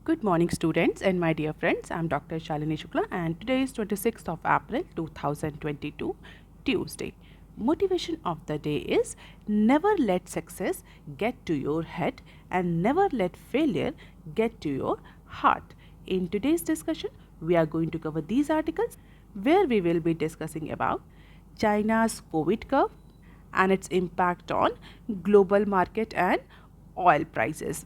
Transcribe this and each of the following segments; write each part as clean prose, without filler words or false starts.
Good morning, students and my dear friends. I'm Dr. Shalini Shukla, and today is 26th of April 2022, Tuesday. Motivation of the day is never let success get to your head and never let failure get to your heart. In today's discussion, we are going to cover these articles where we will be discussing about China's COVID curve and its impact on global market and oil prices.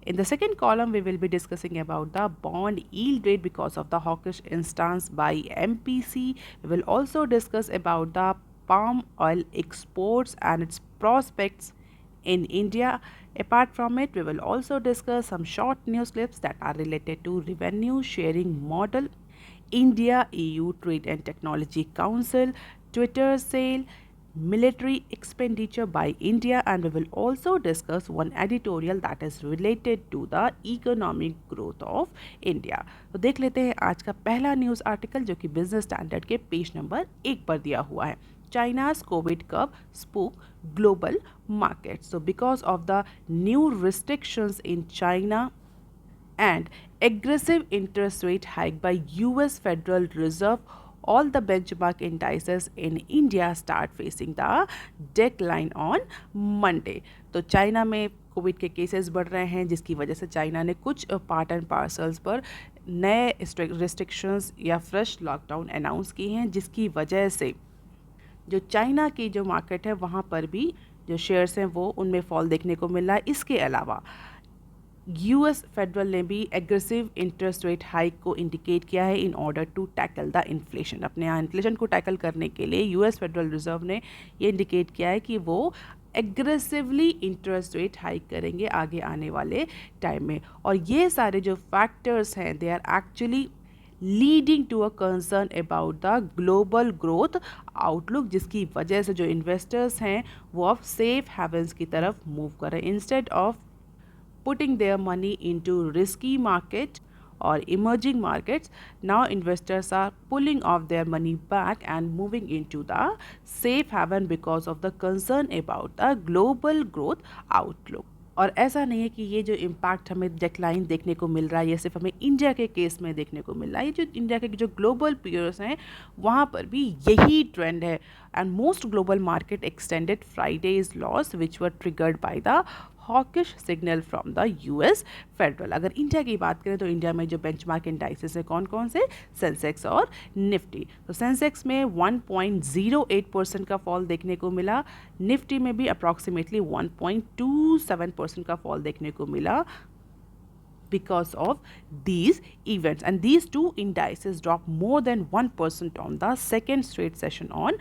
In the second column, we will be discussing about the bond yield rate because of the hawkish instance by MPC. We will also discuss about the palm oil exports and its prospects in India. Apart from it, we will also discuss some short news clips that are related to revenue sharing model, India EU Trade and Technology Council, Twitter sale, military expenditure by India, and we will also discuss one editorial that is related to the economic growth of India. तो देख लेते हैं आज का पहला news article जो कि business standard के पेज नंबर 1 पर दिया हुआ है. China's COVID curve spook global markets. So because of the new restrictions in China and aggressive interest rate hike by US Federal Reserve, all the benchmark indices in India start facing the decline on Monday. तो China में Covid के cases बढ़ रहे हैं जिसकी वजह से China ने कुछ पार्ट एंड पार्सल्स पर नए रिस्ट्रिक्शंस या फ्रेश लॉकडाउन अनाउंस किए हैं, जिसकी वजह से जो चाइना की जो मार्केट है वहाँ पर भी जो शेयर्स हैं वो उनमें फॉल देखने को मिल रहा है. इसके अलावा यूएस फेडरल ने भी एग्रेसिव इंटरेस्ट रेट हाइक को इंडिकेट किया है in order to tackle the inflation. अपने यहाँ इन्फ्लेशन को टैकल करने के लिए यूएस फेडरल रिजर्व ने ये इंडिकेट किया है कि वो एग्रेसिवली इंटरेस्ट रेट हाइक करेंगे आगे आने वाले टाइम में. और ये सारे जो फैक्टर्स हैं they are actually leading to a concern about the global growth outlook, जिसकी वजह से जो इन्वेस्टर्स हैं वो अब सेफ हैवन्स की तरफ मूव कर रहे हैं instead of putting their money into risky market or emerging markets. Now investors are pulling off their money back and moving into the safe haven because of the concern about the global growth outlook. और ऐसा नहीं है कि ये जो impact हमें decline देखने को मिल रहा है ये सिर्फ हमें इंडिया के केस में देखने को मिल रहा है. ये जो इंडिया के जो ग्लोबल पीयर्स हैं वहाँ पर भी यही ट्रेंड है. And most global market extended Fridays loss which were triggered by the hawkish signal from the US federal. अगर इंडिया की बात करें तो इंडिया में जो बेंचमार्क इंडाइसेस हैं कौन कौन से, सेंसेक्स और निफ्टी. तो सेंसेक्स में 1.08% का फॉल देखने को मिला, निफ्टी में भी अप्रॉक्सीमेटली 1.27% का फॉल देखने को मिला because of these events, and these two indices dropped more than 1% on the second straight session on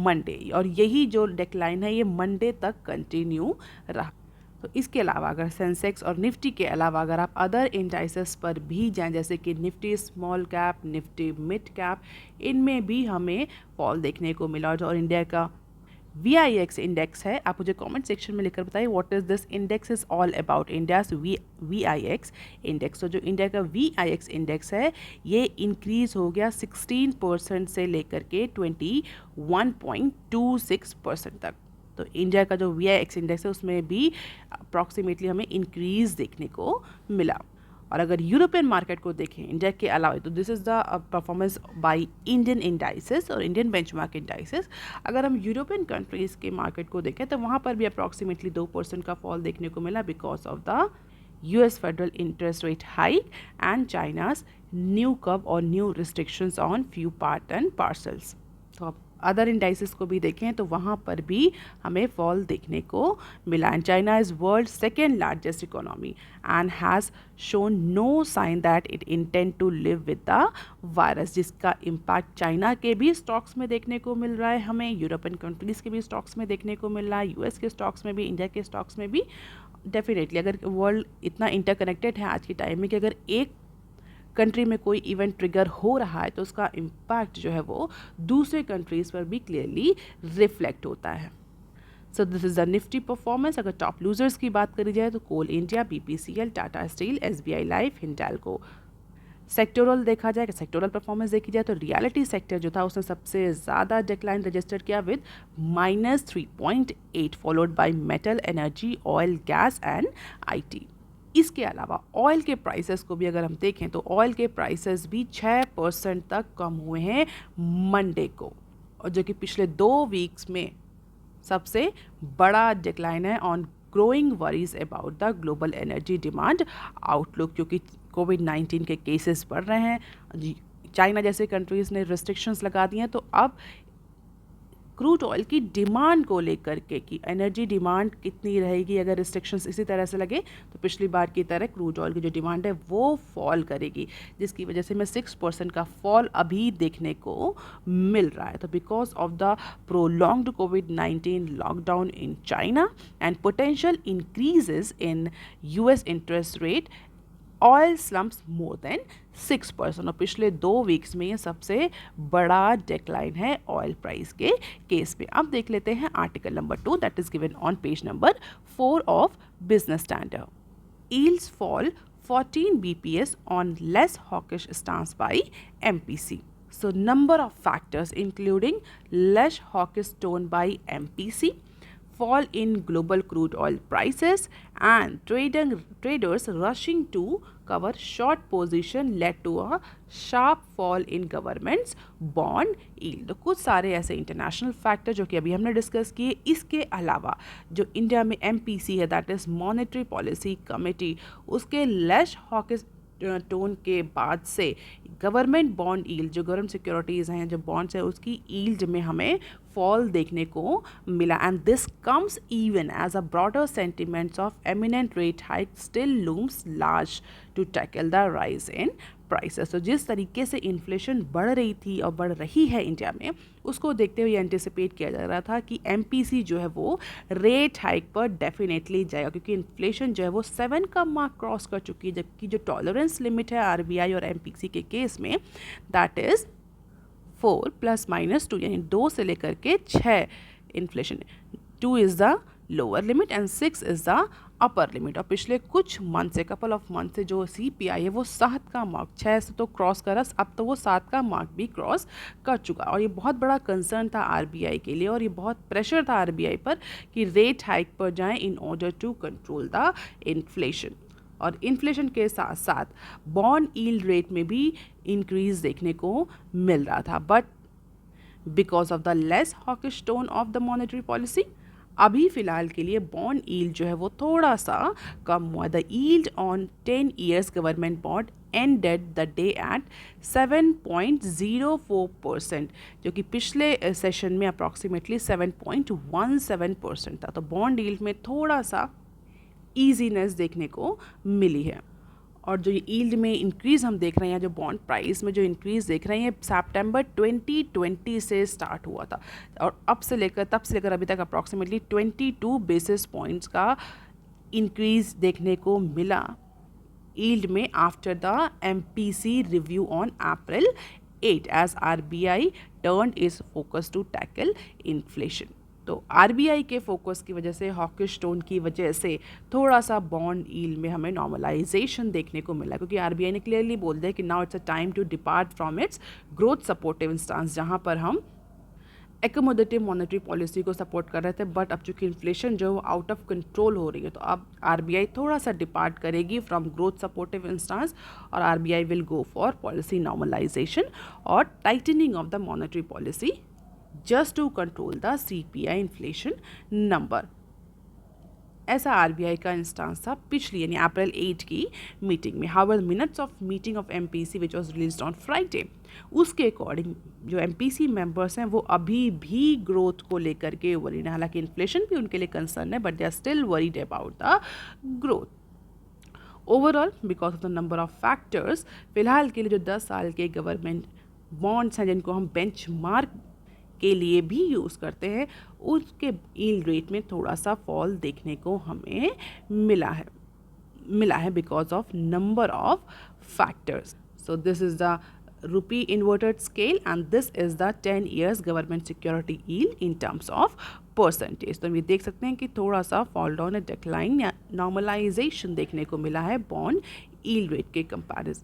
Monday. और यही जो डिक्लाइन है ये मंडे तक कंटिन्यू रहा. तो इसके अलावा अगर सेंसेक्स और निफ्टी के अलावा अगर आप अदर इंडाइसेस पर भी जाएं जैसे कि Nifty small cap, Nifty mid cap, इनमें भी हमें फॉल देखने को मिला. और इंडिया का VIX इंडेक्स है, आप मुझे कमेंट सेक्शन में लिखकर बताइए what is this index is all about India's VIX index. तो जो इंडिया का VIX इंडेक्स है ये इंक्रीज़ हो गया 16% से लेकर के 21.26% तक. तो इंडिया का जो VIX इंडेक्स है उसमें भी अप्रॉक्सीमेटली हमें इंक्रीज़ देखने को मिला. और अगर यूरोपियन मार्केट को देखें इंडिया के अलावा तो this is the performance by Indian indices और इंडियन बेंचमार्क इंडाइसेस. अगर हम यूरोपियन कंट्रीज़ के मार्केट को देखें तो वहाँ पर भी अप्रॉक्सीमेटली 2% का फॉल देखने को मिला because of the US federal interest rate hike and China's new curve और new restrictions on few part and parcels. तो अब अदर इंडाइसेस को भी देखें तो वहाँ पर भी हमें फॉल देखने को मिला. And China is world second largest economy and has shown no sign that it intend to live with the virus, जिसका इम्पैक्ट चाइना के भी स्टॉक्स में देखने को मिल रहा है, हमें यूरोपियन कंट्रीज़ के भी स्टॉक्स में देखने को मिल रहा है, US के स्टॉक्स में भी, इंडिया के स्टॉक्स में भी. डेफिनेटली अगर वर्ल्ड इतना इंटरकनेक्टेड है आज की टाइम में कि अगर एक कंट्री में कोई इवेंट ट्रिगर हो रहा है तो उसका इम्पैक्ट जो है वो दूसरे कंट्रीज़ पर भी क्लियरली रिफ्लेक्ट होता है. So this is the Nifty performance. अगर टॉप लूजर्स की बात करी जाए तो Coal India, BPCL, Tata steel, SBI life, Hindalco. Sectoral देखा जाए, सेक्टोरल परफॉर्मेंस देखी जाए तो रियलिटी सेक्टर जो था उसने सबसे ज़्यादा डिक्लाइन रजिस्टर किया with -3.8 followed by metal, energy, oil, gas and IT. इसके अलावा ऑयल के प्राइसेस को भी अगर हम देखें तो ऑयल के प्राइसेस भी 6% तक कम हुए हैं मंडे को, और जो कि पिछले 2 वीक्स में सबसे बड़ा डिक्लाइन है on growing worries about the global energy demand outlook, क्योंकि कोविड-19 के केसेस बढ़ रहे हैं। चाइना जैसे कंट्रीज़ ने रिस्ट्रिक्शंस लगा दी हैं, तो अब क्रूड ऑयल की डिमांड को लेकर के कि एनर्जी डिमांड कितनी रहेगी अगर रिस्ट्रिक्शंस इसी तरह से लगे, तो पिछली बार की तरह क्रूड ऑयल की जो डिमांड है वो फॉल करेगी, जिसकी वजह से हमें 6% का फॉल अभी देखने को मिल रहा है। तो बिकॉज ऑफ द प्रोलॉन्ग्ड कोविड-19 lockdown in China and potential increases in US interest rate, oil slumps more than 6%, और पिछले 2 वीक्स में ये सबसे बड़ा डिक्लाइन है ऑयल प्राइस के केस में। अब देख लेते हैं article number 2 that is given on page number 4 of business standard. Yields fall 14 BPS on less hawkish stance by MPC. So number of factors including less hawkish tone by MPC, fall in global crude oil prices and traders rushing to cover short position led to a sharp fall in government's bond yield. तो कुछ सारे ऐसे international factor जो कि अभी हमने discuss किए, इसके अलावा जो इंडिया में MPC है that is monetary policy committee, उसके लेस हॉकिश टोन के बाद से गवर्नमेंट बॉन्ड यील्ड, जो गवर्नमेंट सिक्योरिटीज़ हैं, जो बॉन्ड्स हैं, उसकी यील्ड में हमें फॉल देखने को मिला, and this comes even as a broader sentiments of eminent rate hike still looms large to tackle the rise in prices. तो जिस तरीके से इन्फ्लेशन बढ़ रही थी और बढ़ रही है इंडिया में, उसको देखते हुए एंटिसिपेट किया जा रहा था कि MPC जो है वो रेट हाइक पर डेफिनेटली जाएगा, क्योंकि इन्फ्लेशन जो है वो 7 का मार्क क्रॉस कर चुकी है, जबकि जो टॉलरेंस लिमिट है RBI और MPC के केस में दैट इज़ 4 ± 2, यानी 2 से लेकर के 6 inflation. 2 is the lower limit and 6 is the upper limit. और पिछले कुछ मंथ से, कपल ऑफ मंथ से जो CPI है वो 7 का मार्क, 6 से तो क्रॉस करा, अब तो वो 7 का मार्क भी क्रॉस कर चुका, और ये बहुत बड़ा कंसर्न था RBI के लिए, और ये बहुत प्रेशर था RBI पर कि रेट हाइक पर जाएं in order to control the inflation. और इन्फ्लेशन के साथ साथ बॉन्ड यील्ड रेट में भी इंक्रीज देखने को मिल रहा था, but because of the less hawkish tone of the monetary policy अभी फ़िलहाल के लिए बॉन्ड यील्ड जो है वो थोड़ा सा कम हुआ। The yield on 10 years government bond ended the day at 7.04%, जो कि पिछले सेशन में अप्रॉक्सीमेटली 7.17% था। तो बॉन्ड यील्ड में थोड़ा सा ईजीनेस देखने को मिली है, और जो यील्ड में इंक्रीज़ हम देख रहे हैं, जो बॉन्ड प्राइस में जो इंक्रीज़ देख रहे हैं, सितंबर 2020 से स्टार्ट हुआ था, और तब से लेकर अभी तक अप्रॉक्सीमेटली 22 बेसिस पॉइंट्स का इंक्रीज़ देखने को मिला यील्ड में after the MPC review on April 8 as RBI turned its focus to tackle inflation. तो RBI के फोकस की वजह से, हॉकिश टोन की वजह से थोड़ा सा बॉन्ड यील्ड में हमें नॉर्मलाइजेशन देखने को मिला, क्योंकि RBI ने क्लियरली बोल दिया कि now it's a time to depart from its growth supportive stance, जहाँ पर हम एकोमोडेटिव मॉनेटरी पॉलिसी को सपोर्ट कर रहे थे, बट अब चूंकि इन्फ्लेशन जो है वो आउट ऑफ कंट्रोल हो रही है, तो अब RBI थोड़ा सा डिपार्ट करेगी फ्रॉम ग्रोथ सपोर्टिव इंस्टांस, और RBI will go for policy normalization और tightening of the monetary policy just to control the CPI inflation number. ऐसा RBI का इंस्टांस था पिछली यानी April 8 की मीटिंग में। However minutes of meeting of MPC which was released on Friday, उसके according जो MPC मेंबर्स हैं वो अभी भी ग्रोथ को लेकर के वरीड हैं। हालांकि इन्फ्लेशन भी उनके लिए कंसर्न है, but they are still worried about the growth. Overall because of the number of factors, फिलहाल के लिए जो 10 साल के गवर्नमेंट बॉन्ड्स हैं जिनको हम बेंचमार्क के लिए भी यूज़ करते हैं, उसके यील्ड रेट में थोड़ा सा फॉल देखने को हमें मिला है because of number of factors. So this is the rupee inverted scale and this is the 10 years government security yield in terms of percentage। तो ये देख सकते हैं कि थोड़ा सा फॉल डाउन या डिक्लाइन या नॉर्मलाइजेशन देखने को मिला है बॉन्ड यील्ड रेट के कंपैरिजन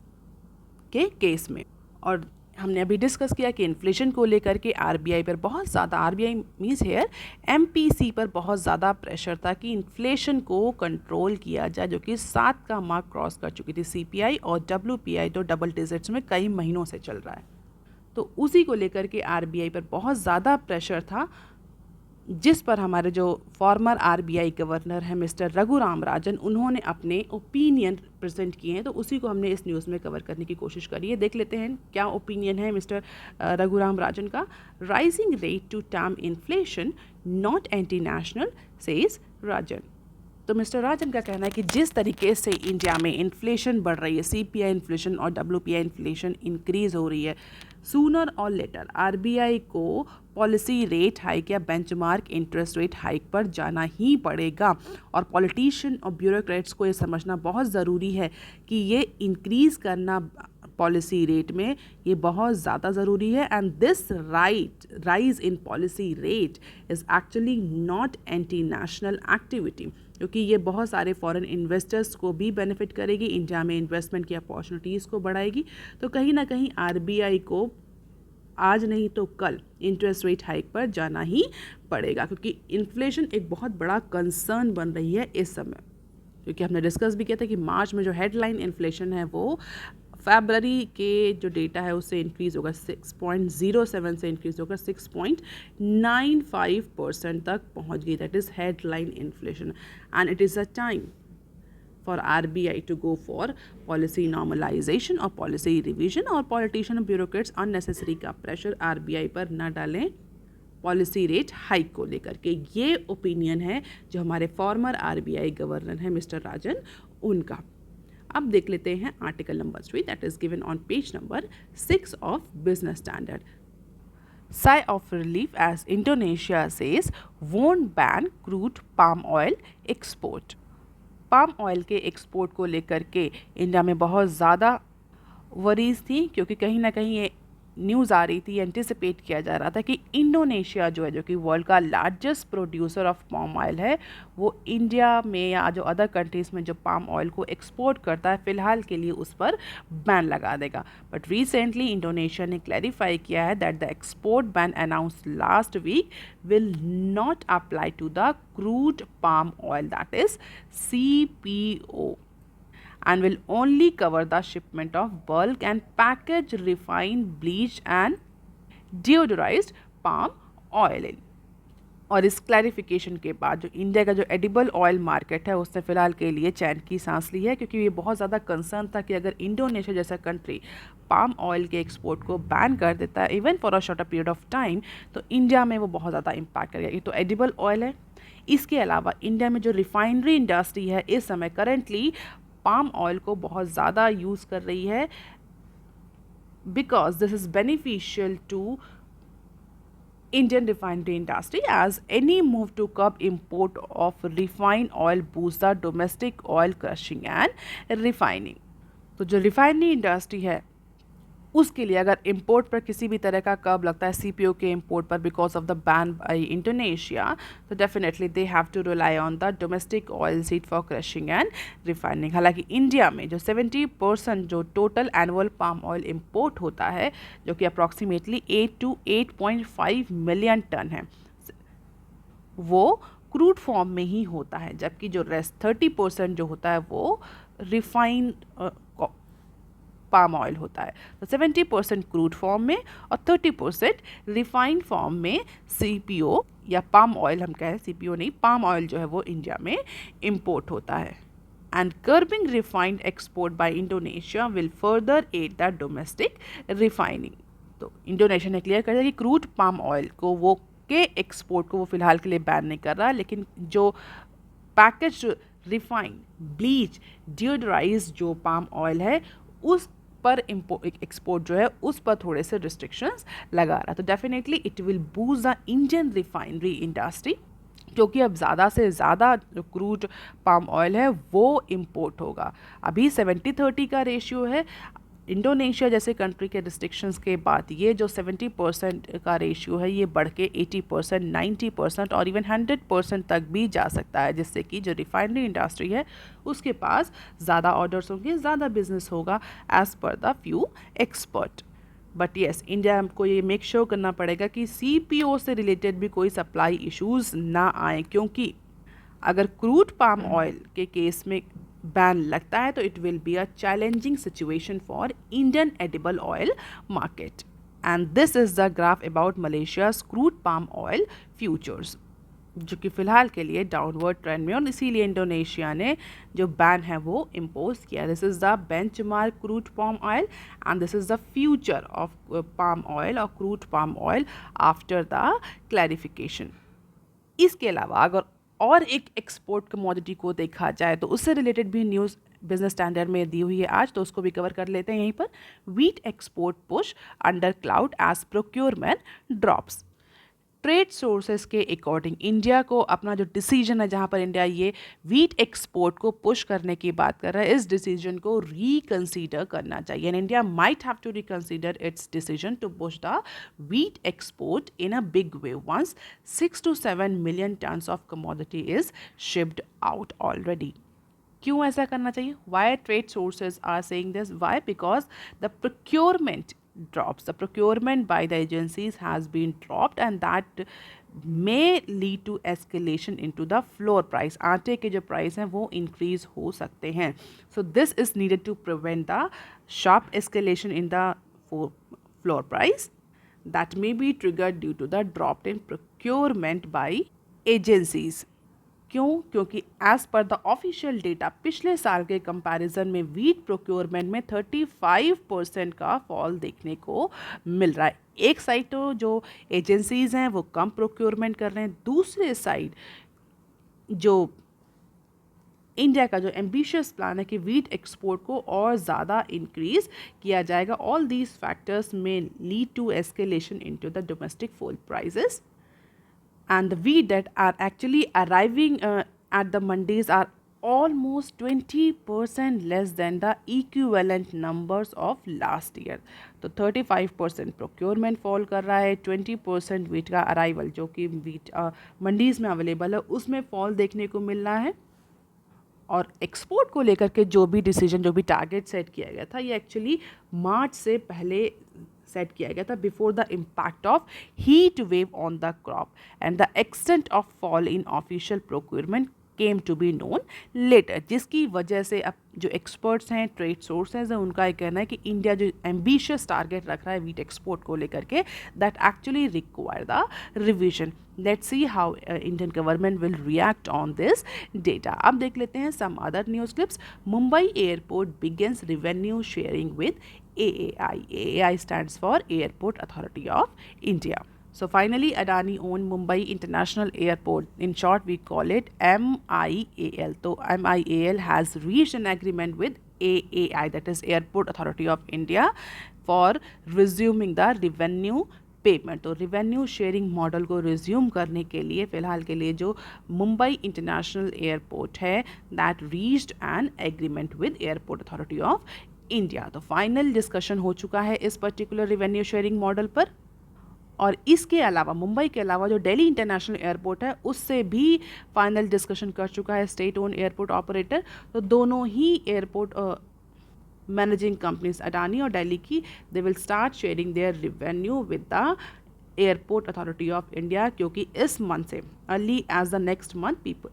के केस में। और हमने अभी डिस्कस किया कि इन्फ्लेशन को लेकर के आरबीआई पर बहुत ज़्यादा, आरबीआई मीन्स हेयर एमपीसी पर बहुत ज़्यादा प्रेशर था कि इन्फ्लेशन को कंट्रोल किया जाए, जो कि 7 का मार्क क्रॉस कर चुकी थी। सीपीआई और डब्ल्यूपीआई तो डबल डिजिट्स में कई महीनों से चल रहा है, तो उसी को लेकर के आरबीआई पर बहुत ज़्यादा प्रेशर था, जिस पर हमारे जो फॉर्मर आरबीआई गवर्नर हैं मिस्टर रघुराम राजन, उन्होंने अपने ओपिनियन प्रेजेंट किए हैं। तो उसी को हमने इस न्यूज़ में कवर करने की कोशिश करी है। देख लेते हैं क्या ओपिनियन है मिस्टर रघुराम राजन का। Rising rate to tame inflation not anti national, says Rajan. तो मिस्टर राजन का कहना है कि जिस तरीके से इंडिया में इन्फ्लेशन बढ़ रही है, सीपीआई इन्फ्लेशन और डब्ल्यूपीआई इन्फ्लेशन इंक्रीज हो रही है, सूनर और लेटर आरबीआई को पॉलिसी रेट हाइक या बेंचमार्क इंटरेस्ट रेट हाइक पर जाना ही पड़ेगा। और पॉलिटिशियन और ब्यूरोक्रेट्स को ये समझना बहुत ज़रूरी है कि ये इंक्रीज़ करना पॉलिसी रेट में ये बहुत ज़्यादा ज़रूरी है। And this rise in policy rate is actually not anti national activity, क्योंकि ये बहुत सारे फॉरेन इन्वेस्टर्स को भी बेनिफिट करेगी, इंडिया में इन्वेस्टमेंट की अपॉर्चुनिटीज़ को बढ़ाएगी। तो कहीं ना कहीं आरबीआई को आज नहीं तो कल इंटरेस्ट रेट हाइक पर जाना ही पड़ेगा, क्योंकि इन्फ्लेशन एक बहुत बड़ा कंसर्न बन रही है इस समय। क्योंकि हमने डिस्कस भी किया था कि मार्च में जो हेडलाइन इन्फ्लेशन है वो फरवरी के जो डेटा है उससे इंक्रीज़ होगा, 6.07 से इंक्रीज़ होकर 6.95% तक पहुंच गई। That is headline inflation and it is a time for RBI to go for policy normalization और policy revision, और politician और bureaucrats unnecessary का pressure RBI पर न डालें पॉलिसी रेट हाइक को लेकर के। ये ओपिनियन है जो हमारे फॉर्मर आरबीआई गवर्नर हैं मिस्टर राजन, उनका। अब देख लेते हैं article number 3 that is given on page number 6 of business standard. Sigh of relief as Indonesia says won't ban crude palm oil export। Palm oil के एक्सपोर्ट को लेकर के इंडिया में बहुत ज़्यादा वरीज थी, क्योंकि कहीं ना कहीं ये न्यूज़ आ रही थी, एंटिसिपेट किया जा रहा था कि इंडोनेशिया जो है, जो कि वर्ल्ड का largest producer of palm oil है, वो इंडिया में या जो अदर कंट्रीज़ में जो पाम ऑयल को एक्सपोर्ट करता है फ़िलहाल के लिए उस पर बैन लगा देगा। बट रिसेंटली इंडोनेशिया ने क्लैरिफाई किया है that the export ban announced last week will not apply to the crude palm oil, that is CPO, and will only cover the shipment of bulk and packaged refined bleached and deodorized palm oil। और इस clarification के बाद जो India का जो edible oil market है उसने फ़िलहाल के लिए चैन की सांस ली है, क्योंकि ये बहुत ज़्यादा कंसर्न था कि अगर इंडोनेशिया जैसा कंट्री पाम ऑयल के एक्सपोर्ट को बैन कर देता है even for a shorter period of time, तो इंडिया में वो बहुत ज़्यादा इम्पैक्ट करेगा। ये तो एडिबल ऑयल है। इसके अलावा इंडिया में जो रिफाइनरी इंडस्ट्री है इस समय करेंटली पाम ऑयल को बहुत ज़्यादा यूज़ कर रही है, because this is beneficial to Indian refinery industry, as any move to curb import of refined oil boosts the domestic oil crushing and refining। तो जो रिफाइनरी इंडस्ट्री है उसके लिए अगर इंपोर्ट पर किसी भी तरह का कर्ब लगता है CPO के इंपोर्ट पर because of the ban by Indonesia, तो definitely they have to rely on the domestic oil seed for crushing and refining. हालांकि इंडिया में जो 70% जो total annual palm oil import होता है, जो कि अप्रॉक्सीमेटली 8 to 8.5 मिलियन टन है, वो क्रूड फॉर्म में ही होता है, जबकि जो रेस्ट 30% जो होता है वो रिफाइंड पाम ऑयल होता है। तो 70% क्रूड फॉर्म में और 30% रिफाइंड फॉर्म में CPO या पाम ऑयल, हम कहें CPO नहीं, पाम ऑयल जो है वो इंडिया में इंपोर्ट होता है। And curbing refined export by Indonesia will further aid the domestic refining. तो इंडोनेशिया ने क्लियर कर दिया कि क्रूड पाम ऑयल को वो के एक्सपोर्ट को वो फिलहाल के लिए बैन नहीं कर रहा, लेकिन जो पैकेज रिफाइंड ब्लीच डियोडराइज जो पाम ऑयल है उस पर एक्सपोर्ट जो है उस पर थोड़े से रिस्ट्रिक्शंस लगा रहा है। तो definitely it will boost the Indian refinery industry, क्योंकि अब ज़्यादा से ज़्यादा जो क्रूड पाम ऑयल है वो इम्पोर्ट होगा। अभी 70-30 का रेशियो है। इंडोनेशिया जैसे कंट्री के रिस्ट्रिक्शंस के बाद ये जो 70% का रेशियो है ये बढ़ के 80%, 90% और इवन 100% तक भी जा सकता है, जिससे कि जो रिफाइनरी इंडस्ट्री है उसके पास ज़्यादा ऑर्डर्स होंगे, ज़्यादा बिजनेस होगा as per the few expert. But yes, India को ये मेक श्योर करना पड़ेगा कि CPO से रिलेटेड भी कोई सप्लाई इश्यूज ना आए, क्योंकि अगर क्रूड पाम ऑयल के केस में बैन लगता है तो it will be a challenging situation for Indian edible oil market. And this is the graph about Malaysia's crude palm oil futures, जो कि फ़िलहाल के लिए डाउनवर्ड ट्रेंड में, और इसीलिए इंडोनेशिया ने जो बैन है वो इम्पोज किया। This is the benchmark crude palm oil and this is the future of palm oil और crude palm oil after the clarification. इसके अलावा अगर और एक एक्सपोर्ट कमोडिटी को देखा जाए तो उससे रिलेटेड भी न्यूज़ बिजनेस स्टैंडर्ड में दी हुई है आज, तो उसको भी कवर कर लेते हैं यहीं पर। Wheat export push under cloud as procurement drops. Trade sources के अकॉर्डिंग इंडिया को अपना जो डिसीजन है, जहाँ पर इंडिया ये वीट एक्सपोर्ट को पुश करने की बात कर रहा है, इस डिसीजन को रिकंसीडर करना चाहिए। And India might have to reconsider its decision to push the wheat export in a big way once 6 to 7 million tons of commodity is shipped out already. क्यों ऐसा करना चाहिए? Why trade sources are saying this? Why? Because the procurement drops. The procurement by the agencies has been dropped and that may lead to escalation into the floor price. आटे के जो price हैं वो increase हो सकते हैं. So this is needed to prevent the sharp escalation in the floor price that may be triggered due to the drop in procurement by agencies. क्यों? क्योंकि as per the official data पिछले साल के comparison में wheat procurement में 35% का fall देखने को मिल रहा है। एक साइड तो जो एजेंसीज हैं वो कम प्रोक्योरमेंट कर रहे हैं, दूसरे साइड जो इंडिया का जो एम्बिशियस प्लान है कि वीट एक्सपोर्ट को और ज़्यादा इंक्रीज किया जाएगा। ऑल दीज फैक्टर्स में lead to escalation into the domestic food prices and the wheat that are actually arriving at the mandis are almost 20% less than the equivalent numbers of last year. तो 35% procurement fall कर रहा है, 20% wheat का arrival जो कि wheat mandis में available है उसमें फॉल देखने को मिल रहा है। और एक्सपोर्ट को लेकर के जो भी डिसीजन, जो भी टारगेट सेट किया गया था, ये एक्चुअली मार्च से पहले सेट किया गया था, before the impact of heat wave on the crop and the extent of fall in official procurement came to be known later, जिसकी वजह से अब जो एक्सपर्ट्स हैं, ट्रेड सोर्सेज हैं, उनका ये कहना है कि इंडिया जो एम्बिशियस टारगेट रख रहा है वीट एक्सपोर्ट को लेकर के, that actually require the revision. Let's see how Indian government will react on this data. अब देख लेते हैं some other news clips. Mumbai airport begins revenue sharing with AAI. AAI stands for Airport Authority of India. So finally, Adani owned Mumbai International Airport. In short, we call it MIAL. So MIAL has reached an agreement with AAI, that is Airport Authority of India, for resuming the revenue payment. तो revenue sharing model को resume करने के लिए फ़िलहाल के लिए जो Mumbai international airport है, that reached an agreement with airport authority of India. तो फाइनल डिस्कशन हो चुका है इस पर्टिकुलर रिवेन्यू शेयरिंग मॉडल पर। और इसके अलावा मुंबई के अलावा जो दिल्ली इंटरनेशनल एयरपोर्ट है उससे भी फाइनल डिस्कशन कर चुका है स्टेट ओन एयरपोर्ट ऑपरेटर। तो दोनों ही एयरपोर्ट मैनेजिंग कंपनीज अडानी और दिल्ली की, they will start sharing their revenue with the airport authority of India, क्योंकि इस मंथ से early as the next month people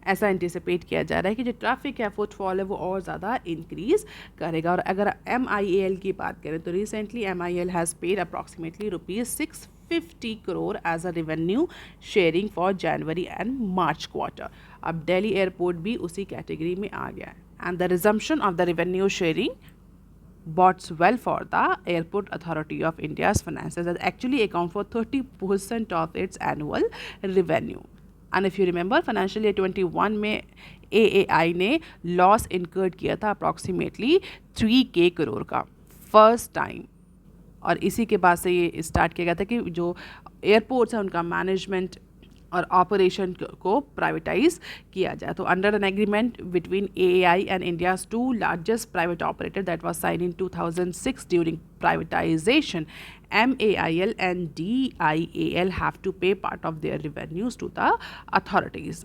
ऐसा एंटिसिपेट किया जा रहा है कि जो ट्रैफिक है, फुटफॉल है, वो और ज़्यादा इंक्रीज़ करेगा। और अगर MIAL की बात करें तो recently MIAL has paid approximately ₹650 crore एज अ revenue sharing for January and March quarter. अब दिल्ली एयरपोर्ट भी उसी कैटेगरी में आ गया है। And the resumption of the revenue sharing bodes well for the Airport Authority of India's finances that actually account for 30% of its annual revenue. And if you remember, financial year 21 में AAI ने loss incurred किया था approximately 3K crore का first time. और इसी के बाद से ये स्टार्ट किया गया था कि जो एयरपोर्ट्स हैं उनका मैनेजमेंट और ऑपरेशन को प्राइवेटाइज किया जाए। तो under an agreement between AAI and India's 2 largest private operator that was sign in 2006 during privatisation, MAIL and DIAL have to pay part of their revenues to the authorities.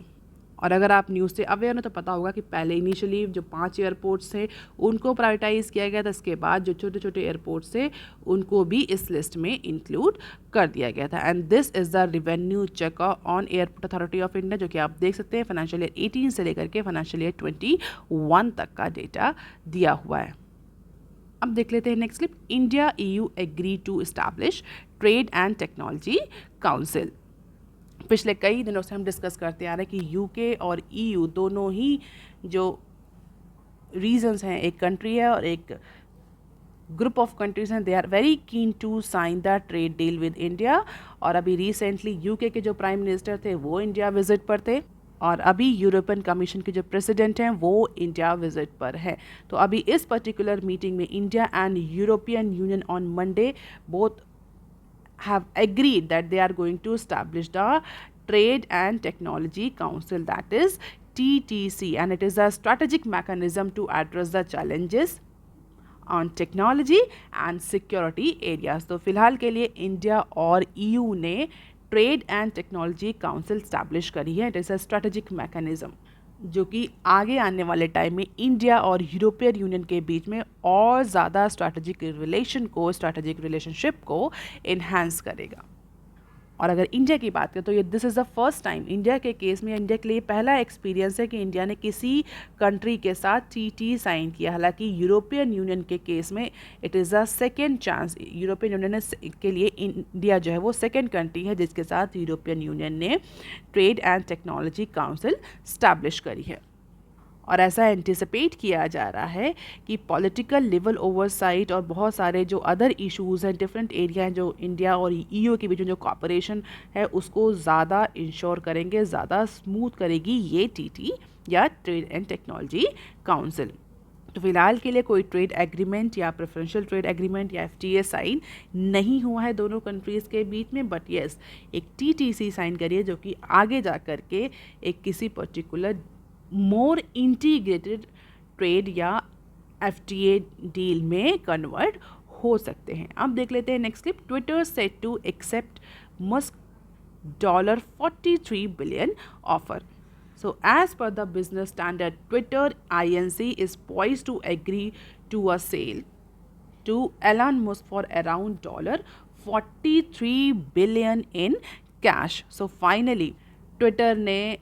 और अगर आप news से aware हो तो पता होगा कि पहले इनिशियली जो 5 एयरपोर्ट्स थे उनको प्रायोरिटाइज़ किया गया था, इसके बाद जो छोटे छोटे एयरपोर्ट्स थे उनको भी इस लिस्ट में इंक्लूड कर दिया गया था। And this is the revenue check on airport authority of India, जो कि आप देख सकते हैं फाइनेंशियल ईयर 18 से लेकर के फाइनेंशियल ईयर 21 तक का डेटा दिया हुआ है। अब देख लेते हैं next clip. India EU agree to establish trade and technology council. पिछले कई दिनों से हम डिस्कस करते आ रहे हैं कि UK और EU दोनों ही जो रीजन्स हैं, एक कंट्री है और एक ग्रुप ऑफ कंट्रीज हैं, they are very keen to sign the trade deal with India. और अभी रिसेंटली UK के जो प्राइम मिनिस्टर थे वो इंडिया विजिट पर थे और अभी यूरोपियन कमीशन के जो प्रेसिडेंट हैं वो इंडिया विजिट पर है। तो अभी इस पर्टिकुलर मीटिंग में India and European union on Monday both have agreed that they are going to establish the Trade and Technology Council, that is TTC, and it is a strategic mechanism to address the challenges on technology and security areas। तो फिलहाल के लिए India और EU ने trade and technology council establish करी है। It is a strategic mechanism जो कि आगे आने वाले टाइम में इंडिया और यूरोपियन यूनियन के बीच में और ज़्यादा स्ट्रैटेजिक रिलेशनशिप को इन्हांस करेगा। और अगर इंडिया की बात करें तो ये this is the first time India के केस में, इंडिया के लिए पहला एक्सपीरियंस है कि इंडिया ने किसी कंट्री के साथ TT साइन किया। हालांकि यूरोपियन यूनियन के केस में it is a second chance. European union के लिए इंडिया जो है वो सेकेंड कंट्री है जिसके साथ यूरोपियन यूनियन ने trade and technology council establish करी है। और ऐसा एंटिसिपेट किया जा रहा है कि पॉलिटिकल लेवल ओवरसाइट और बहुत सारे जो अदर इश्यूज़ हैं, डिफरेंट एरिया हैं जो इंडिया और EU के बीच में जो कॉपरेशन है उसको ज़्यादा इंश्योर करेंगे, ज़्यादा स्मूथ करेगी ये TT या ट्रेड एंड टेक्नोलॉजी काउंसिल। तो फिलहाल के लिए कोई ट्रेड एग्रीमेंट या प्रेफरेंशियल ट्रेड एग्रीमेंट या FTA साइन नहीं हुआ है दोनों कंट्रीज़ के बीच में, बट येस एक TTC साइन करिए जो कि आगे जा कर के एक किसी पर्टिकुलर मोर इंटीग्रेटेड ट्रेड या FTA डील में कन्वर्ट हो सकते हैं। अब देख लेते हैं next clip. Twitter set to accept Musk $43 billion offer. So as per the Business Standard, Twitter Inc. is poised to agree to a sale to Elon Musk for around $43 billion in cash. So finally Twitter ने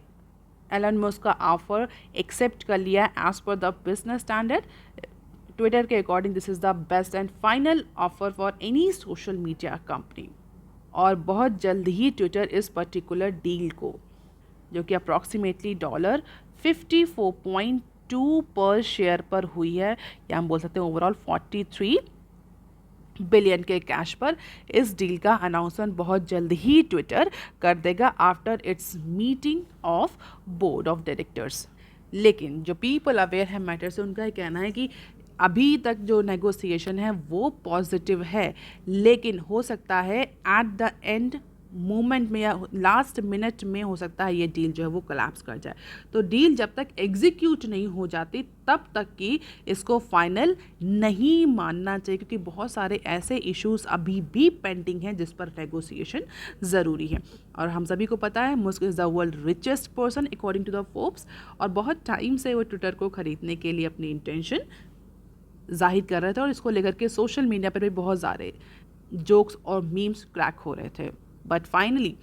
Elon Musk का offer accept कर लिया as per the business standard. Twitter के according this is the best and final offer for any social media company. और बहुत जल्द ही Twitter इस पर्टिकुलर डील को, जो कि अप्रॉक्सीमेटली $54.2 पर शेयर पर हुई है, या हम बोल सकते हैं ओवरऑल 43 बिलियन के कैश पर, इस डील का अनाउंसमेंट बहुत जल्द ही ट्विटर कर देगा after it's meeting of board of directors. लेकिन जो पीपल अवेयर है मैटर से, उनका कहना है कि अभी तक जो नेगोशिएशन है वो पॉजिटिव है, लेकिन हो सकता है एट द एंड मोमेंट में या लास्ट मिनट में हो सकता है ये डील जो है वो कोलैप्स कर जाए। तो डील जब तक एग्जीक्यूट नहीं हो जाती तब तक कि इसको फाइनल नहीं मानना चाहिए, क्योंकि बहुत सारे ऐसे इश्यूज अभी भी पेंडिंग हैं जिस पर नेगोशिएशन ज़रूरी है। और हम सभी को पता है Musk is the world richest person according to the Forbes, और बहुत टाइम से वो ट्विटर को ख़रीदने के लिए अपनी इंटेंशन जाहिर कर रहे थे, और इसको लेकर के सोशल मीडिया पर भी बहुत सारे जोक्स और मीम्स क्रैक हो रहे थे। But finally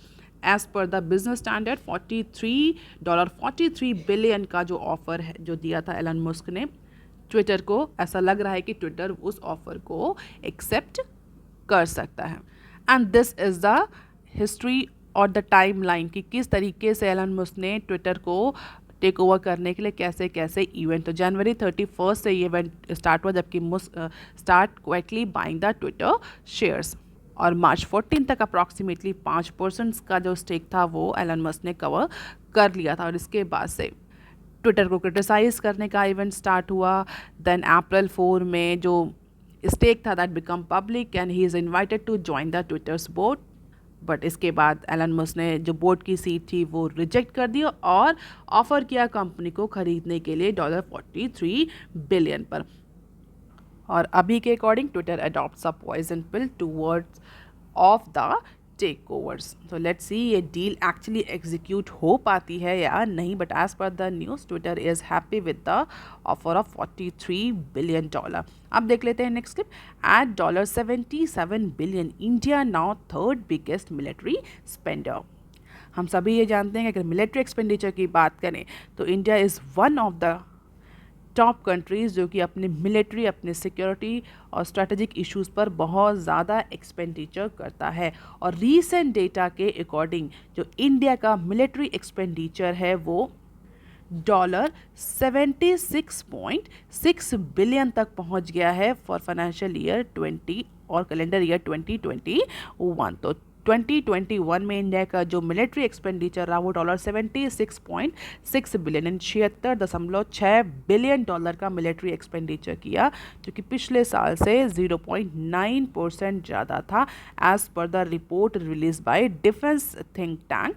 as per the business Standard $43 billion का जो ऑफर है जो दिया था एलन मस्क ने ट्विटर को, ऐसा लग रहा है कि ट्विटर उस ऑफर को एक्सेप्ट कर सकता है। And this is the history और द टाइम लाइन कि किस तरीके से एलन मस्क ने ट्विटर को टेक ओवर करने के लिए कैसे कैसे इवेंट। तो जनवरी 31 से ये इवेंट स्टार्ट हुआ, जबकि Musk start quietly buying the Twitter shares, और मार्च 14 तक अप्रॉक्सीमेटली 5% का जो स्टेक था वो एलन मस्क ने कवर कर लिया था। और इसके बाद से ट्विटर को क्रिटिसाइज़ करने का इवेंट स्टार्ट हुआ। देन अप्रैल 4 में जो स्टेक था that become public and he is invited to join the Twitter's board. But इसके बाद एलन मस्क ने जो बोर्ड की सीट थी वो रिजेक्ट कर दी और ऑफर किया कंपनी को खरीदने के लिए $43 बिलियन पर। और अभी के according Twitter adopts a poison pill towards of the takeovers. तो लेट्स सी ये डील एक्चुअली एग्जीक्यूट हो पाती है या नहीं, but as per the news Twitter is happy with the offer of $43 billion. अब देख लेते हैं next clip. At $77 billion, India now third biggest military spender. हम सभी ये जानते हैं कि अगर मिलिट्री एक्सपेंडिचर की बात करें तो India is one of the top countries जो कि अपने मिलिट्री, अपने सिक्योरिटी और स्ट्रेटेजिक इश्यूज़ पर बहुत ज़्यादा एक्सपेंडिचर करता है। और रीसेंट डेटा के अकॉर्डिंग जो इंडिया का मिलिट्री एक्सपेंडिचर है वो $76.6 बिलियन तक पहुंच गया है फॉर फाइनेंशियल ईयर 20 और कैलेंडर ईयर 2021। तो 2021 में इंडिया का जो मिलिट्री एक्सपेंडिचर रहा वो $76.6 बिलियन, 76.6 बिलियन डॉलर का मिलिट्री एक्सपेंडिचर किया, जो कि पिछले साल से 0.9% ज़्यादा था, as per the report release by defence think tank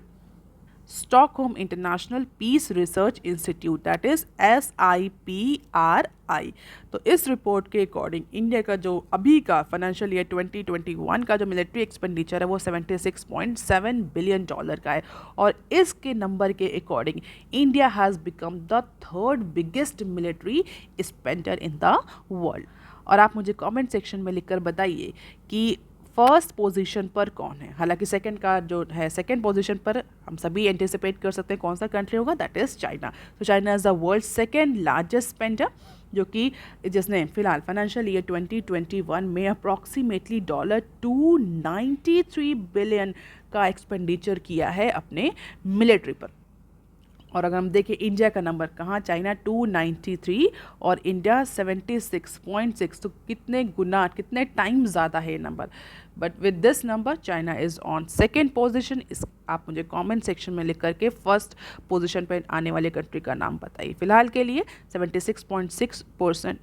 Stockholm international peace research institute, that is SIPRI। तो इस रिपोर्ट के अकॉर्डिंग इंडिया का जो अभी का फाइनेंशियल ईयर 2021 का जो मिलिट्री एक्सपेंडिचर है वो $76.7 बिलियन का है। और इसके नंबर के according India has become the third biggest military spender in the world. और आप मुझे कमेंट सेक्शन में लिखकर बताइए कि फर्स्ट पोजीशन पर कौन है। हालांकि सेकंड का जो है, सेकंड पोजीशन पर हम सभी एंटिसिपेट कर सकते हैं कौन सा कंट्री होगा, दैट इज़ चाइना। तो China is the world second largest spender, जो कि जिसने फिलहाल फाइनेंशियल ईयर 2021 में अप्रॉक्सीमेटली $293 बिलियन का एक्सपेंडिचर किया है अपने मिलिट्री पर। और अगर हम देखें इंडिया का नंबर कहाँ, चाइना 293 और इंडिया 76.6, तो कितने गुना, कितने टाइम ज़्यादा है ये number. But with this number China is on second position. इस आप मुझे कमेंट सेक्शन में लिख करके फर्स्ट पोजीशन पर आने वाले कंट्री का नाम बताइए। फिलहाल के लिए 76.6%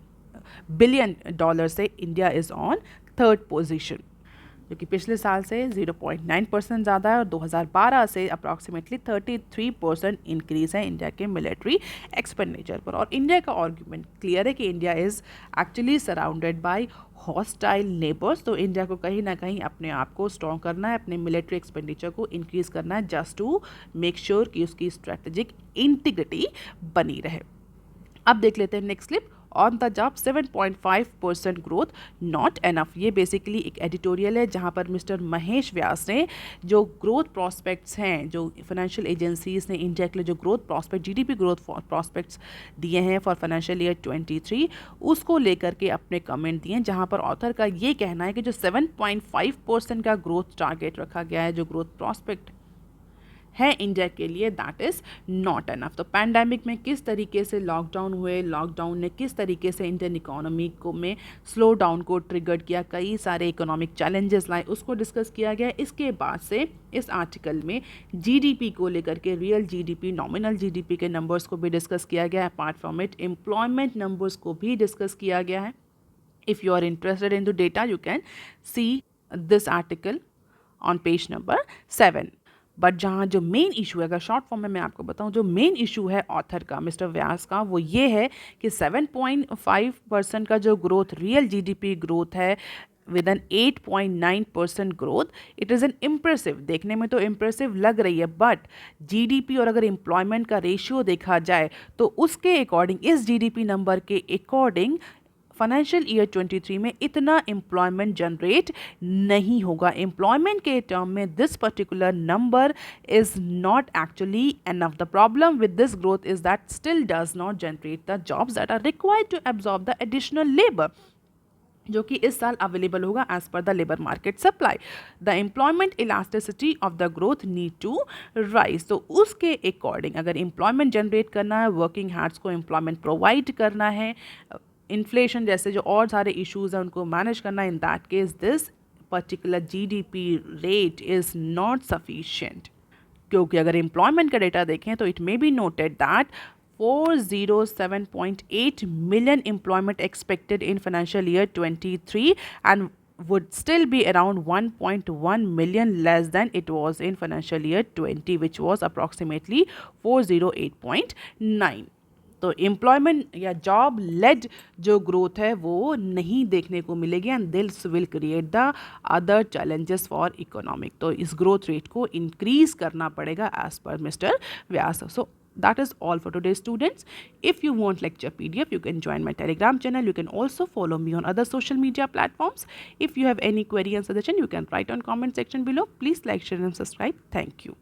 बिलियन डॉलर से India is on third position, जो कि पिछले साल से 0.9% ज़्यादा है और 2012 से अप्रॉक्सीमेटली 33% इंक्रीज़ है इंडिया के मिलिट्री एक्सपेंडिचर पर। और इंडिया का आर्ग्यूमेंट क्लियर है कि India is actually surrounded by hostile neighbours. तो इंडिया को कहीं ना कहीं अपने आप को स्ट्रॉन्ग करना है, अपने मिलिट्री एक्सपेंडिचर को इंक्रीज़ करना है, जस्ट टू मेक श्योर कि उसकी स्ट्रेटेजिक इंटीग्रिटी बनी रहे। अब देख लेते हैं next clip. On the job 7.5% growth not enough. ये बेसिकली एक एडिटोरियल है जहाँ पर मिस्टर महेश व्यास ने जो ग्रोथ प्रॉस्पेक्ट्स हैं, जो फाइनेंशियल एजेंसीज ने इंडिया के लिए जो growth prospect, GDP growth prospects दिए हैं फॉर फाइनेंशियल ईयर 23, उसको लेकर के अपने कमेंट दिए हैं, जहाँ पर ऑथर का ये कहना है कि जो 7.5% का ग्रोथ टारगेट रखा गया है, जो ग्रोथ प्रॉस्पेक्ट है इंडिया के लिए, दैट इज़ नॉट एनफ। तो पैंडेमिक में किस तरीके से लॉकडाउन हुए, लॉकडाउन ने किस तरीके से इंडियन इकोनॉमी को में स्लो डाउन को ट्रिगर किया, कई सारे इकोनॉमिक चैलेंजेस लाए, उसको डिस्कस किया गया। इसके बाद से इस आर्टिकल में जीडीपी को लेकर के, रियल जीडीपी, नॉमिनल जीडीपी के नंबर्स को भी डिस्कस किया गया है। Apart from it employment numbers को भी डिस्कस किया गया है। If you are interested in the data you can see this article on page number 7। But जहाँ जो मेन इशू है, अगर शॉर्ट फॉर्म में मैं आपको बताऊँ, जो मेन इशू है ऑथर का, मिस्टर व्यास का, वो ये है कि 7.5% का जो ग्रोथ, रियल जीडीपी ग्रोथ है with an 8.9% growth, it is an impressive, देखने में तो इम्प्रेसिव लग रही है, बट जीडीपी और अगर एम्प्लॉयमेंट का रेशियो देखा जाए तो उसके अकॉर्डिंग, इस जीडीपी नंबर के अकॉर्डिंग फाइनेंशियल ईयर 23 में इतना एम्प्लॉयमेंट जनरेट नहीं होगा। एम्प्लॉयमेंट के टर्म में this particular number is not actually enough. The problem with this growth is that still does not generate the jobs that are required to absorb the additional labour, जो कि इस साल available होगा as per the labour market supply. The employment elasticity of the growth need to rise. तो उसके according अगर employment generate करना है, वर्किंग हैंड्स को एम्प्लॉयमेंट प्रोवाइड करना है, इन्फ्लेशन जैसे जो और सारे इश्यूज़ हैं उनको मैनेज करना, in that case this particular GDP rate is not sufficient. क्योंकि अगर एम्प्लॉयमेंट का डेटा देखें तो it may be noted that 407.8 million employment expected in financial year 23 and would still be around 1.1 million less than it was in financial year 20, which was approximately 408.9. तो employment या job lead जो growth है वो नहीं देखने को मिलेगी and this will create the other challenges for economic. तो इस ग्रोथ रेट को इंक्रीज करना पड़ेगा as per mister Vyas. So that is all for today, students. If you want lecture PDF, you can join my Telegram channel. You can also follow me on other social media platforms. If you have any query and suggestion, you can write on comment section below. Please like, share and subscribe. Thank you.